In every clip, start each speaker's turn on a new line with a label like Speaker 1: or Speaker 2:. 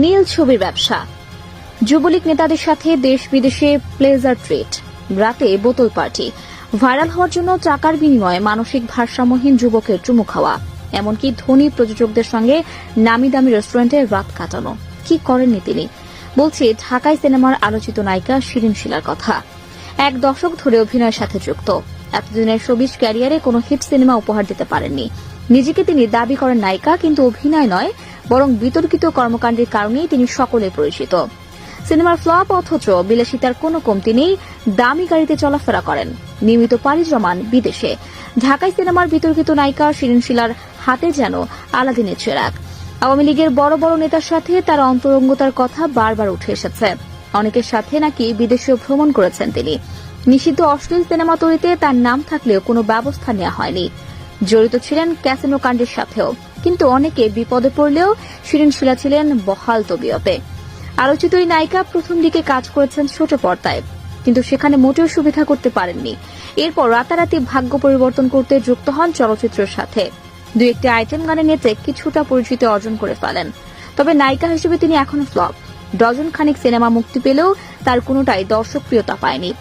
Speaker 1: নীল ছবির ব্যবসা, যুবলীগ নেতাদের সাথে দেশ বিদেশে প্লেজার ট্রিট, রাতে বোতল পার্টি, ভাইরাল হওয়ার জন্য টাকার বিনিময়ে মানসিক ভারসাম্যহীন যুবকের চুমু খাওয়া, এমনকি ধনী প্রযোজকদের সঙ্গে নামি দামি রেস্টুরেন্টে রাত কাটানো। কি করেননি তিনি? বলছি ঢাকাই সিনেমার আলোচিত নায়িকা শিরিন শিলার কথা। 1 দশক ধরে অভিনয়ের সাথে যুক্ত। এতদিনের শোবিজ ক্যারিয়ারে কোনো হিট সিনেমা উপহার দিতে পারেননি। নিজেকে তিনি দাবি করেন নায়িকা, কিন্তু অভিনয় নয় বরং বিতর্কিত কর্মকাণ্ডের কারণেই তিনি সকলে পরিচিত। সিনেমার ফ্লপ অথচ বিলাসিতার কোনো কমতি নেই, দামি গাড়িতে চলাফেরা করেন, নিয়মিত পাড়ি জমান বিদেশে। ঢাকাই সিনেমার বিতর্কিত নায়িকা শিরিন শিলার হাতে যেন আলাদিনের চেরাগ। আওয়ামী লীগের বড় বড় নেতার সাথে তার অন্তরঙ্গতার কথা বারবার উঠে এসেছে। অনেকের সাথে নাকি বিদেশেও ভ্রমণ করেছেন তিনি। নিষিদ্ধ অশ্লীল সিনেমা তৈরিতে তার নাম থাকলেও কোনো ব্যবস্থা নেওয়া হয়নি। জড়িত ছিলেন ক্যাসিনো কাণ্ডের সাথেও, কিন্তু অনেকে বিপদে পড়লেও শিরিন শিলা ছিলেন বহাল তবিয়তে। আলোচিত এই নায়িকা প্রথম দিকে কাজ করেছেন ছোট পর্দায়, কিন্তু সেখানে মোটেও সুবিধা করতে পারেননি। এরপর রাতারাতি ভাগ্য পরিবর্তন করতে যুক্ত হন চলচ্চিত্রের সাথে। 2-1টি আইটেম গানে নেচে কিছুটা পরিচিতি অর্জন করে ফেলেন। তবে নায়িকা হিসেবে তিনি এখনো ফ্লপ। ডজন খানিক সিনেমা মুক্তি পেলেও তার কোনোটাই দর্শকপ্রিয়তা পায়নি।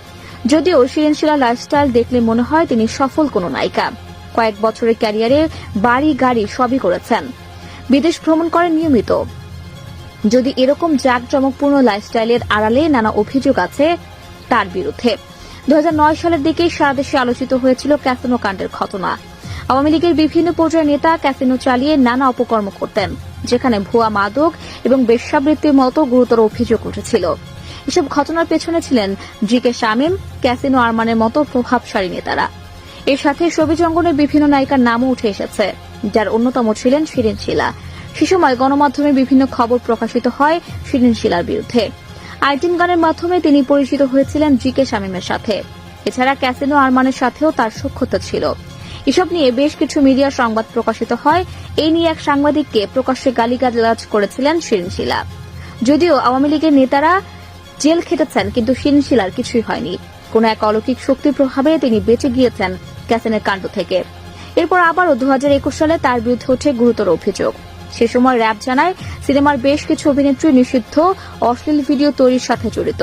Speaker 1: যদিও শিরিন শিলার লাইফস্টাইল দেখলে মনে হয় তিনি সফল কোনো নায়িকা। কয়েক বছরের ক্যারিয়ারে বাড়ি গাড়ি সবই করেছেন, বিদেশ ভ্রমণ করেন নিয়মিত। যদি এরকম জাঁকজমকপূর্ণ লাইফস্টাইলের আড়ালে নানা অভিযোগ আছে তার বিরুদ্ধে। 2009 সালের দিকে সারা দেশে আলোচিত হয়েছিল ক্যাসিনো কাণ্ডের ঘটনা। আওয়ামী লীগের বিভিন্ন পর্যায়ের নেতা ক্যাসিনো চালিয়ে নানা অপকর্ম করতেন, যেখানে ভুয়া মাদক এবং বেশ্যাবৃত্তির মতো গুরুতর অভিযোগ উঠেছিল। এসব ঘটনার পেছনে ছিলেন জি.কে. শামীম, ক্যাসিনো আরমানের মতো প্রভাবশালী নেতারা। এর সাথে শোবিজ অঙ্গনের বিভিন্ন নায়িকার নামও উঠে এসেছে, যার অন্যতম ছিলেন শিরিন শিলা। সে সময় গণমাধ্যমে বিভিন্ন খবর প্রকাশিত হয় শিরিন শিলার বিরুদ্ধে। আইটেম গানের মাধ্যমে তিনি পরিচিত হয়েছিলেন জি.কে. শামীমের সাথে। এছাড়া ক্যাসিনো আরমানের সাথেও তার সখ্যতা ছিল। এসব নিয়ে বেশ কিছু মিডিয়া সংবাদ প্রকাশিত হয়। এই নিয়ে এক সাংবাদিককে প্রকাশ্যে গালিগালাজ করেছিলেন শিরিন শিলা। যদিও আওয়ামী লীগের নেতারা জেল খেটেছেন, কিন্তু শিরিন শিলার কিছুই হয়নি। কোন এক অলৌকিক শক্তির প্রভাবে তিনি বেঁচে গিয়েছেন ক্যাসিনোর কাণ্ড থেকে। এরপর আবারও 2021 সালে তার বিরুদ্ধে ওঠে গুরুতর অভিযোগ। সে সময় র্যাব জানায় সিনেমার বেশ কিছু অভিনেত্রী নিষিদ্ধ অশ্লীল ভিডিও তৈরির সাথে জড়িত।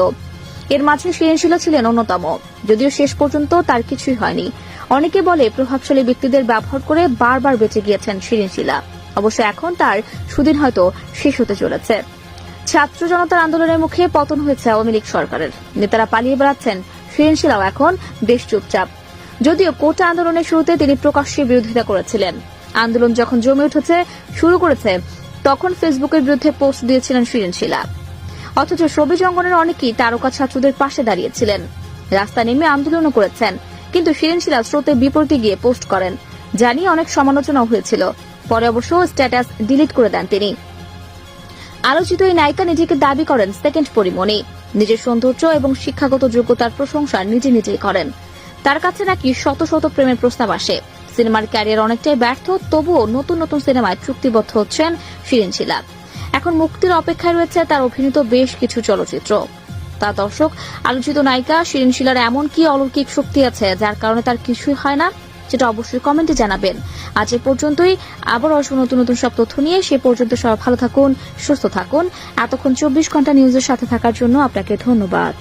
Speaker 1: এর মাঝে শিরিন শিলা ছিলেন অন্যতম, যদিও শেষ পর্যন্ত তার কিছুই হয়নি। অনেকে বলে প্রভাবশালী ব্যক্তিদের ব্যবহার করে বারবার বেঁচে গিয়েছেন শিরিন শিলা। অবশ্য এখন তার সুদিন হয়তো শেষ হতে চলেছে। ছাত্র জনতার আন্দোলনের মুখে পতন হয়েছে আওয়ামী লীগ সরকারের। নেতারা পালিয়ে বেড়াচ্ছেন, শিরিন শিলাও এখন বেশ চুপচাপ। যদিও কোটা আন্দোলনের শুরুতে তিনি প্রকাশ্যে বিরোধিতা করেছিলেন। আন্দোলন যখন জমে উঠেছে শুরু করেছে, তখন ফেসবুকের বিরুদ্ধে পোস্ট দিয়েছিলেন শিরিন শিলা। অথচ শোবিজ অঙ্গনের অনেকেই তারকা ছাত্রদের পাশে দাঁড়িয়েছিলেন, রাস্তা নেমে আন্দোলনও করেছেন। কিন্তু শিরিন শিলা স্রোতের বিপরীতে গিয়ে পোস্ট করেন, জানিয়ে অনেক সমালোচনাও হয়েছিল। পরে অবশ্য স্ট্যাটাস ডিলিট করে দেন তিনি। আলোচিত এই নায়িকা নিজেকে দাবি করেন সেকেন্ড পরিমণি। নিজের সৌন্দর্য এবং শিক্ষাগত যোগ্যতার প্রশংসা নিজেই করেন। তার কাছে নাকি শত শত প্রেমের প্রস্তাব আসে। সিনেমার ক্যারিয়ার অনেকটাই ব্যর্থ, তবুও নতুন নতুন সিনেমায় চুক্তিবদ্ধ হচ্ছেন শিরিন শিলা। এখন মুক্তির অপেক্ষায় রয়েছে তার অভিনীত বেশ কিছু চলচ্চিত্র। তা দর্শক, আলোচিত নায়িকা শিরিন শিলার এমন কি অলৌকিক শক্তি আছে যার কারণে তার কিছুই হয় না, সেটা অবশ্যই কমেন্টে জানাবেন। আজ এ পর্যন্তই, আবার আসবো নতুন নতুন সব তথ্য নিয়ে। সে পর্যন্ত সবাই ভালো থাকুন, সুস্থ থাকুন। এতক্ষণ 24 ঘন্টা নিউজের সাথে থাকার জন্য আপনাকে ধন্যবাদ।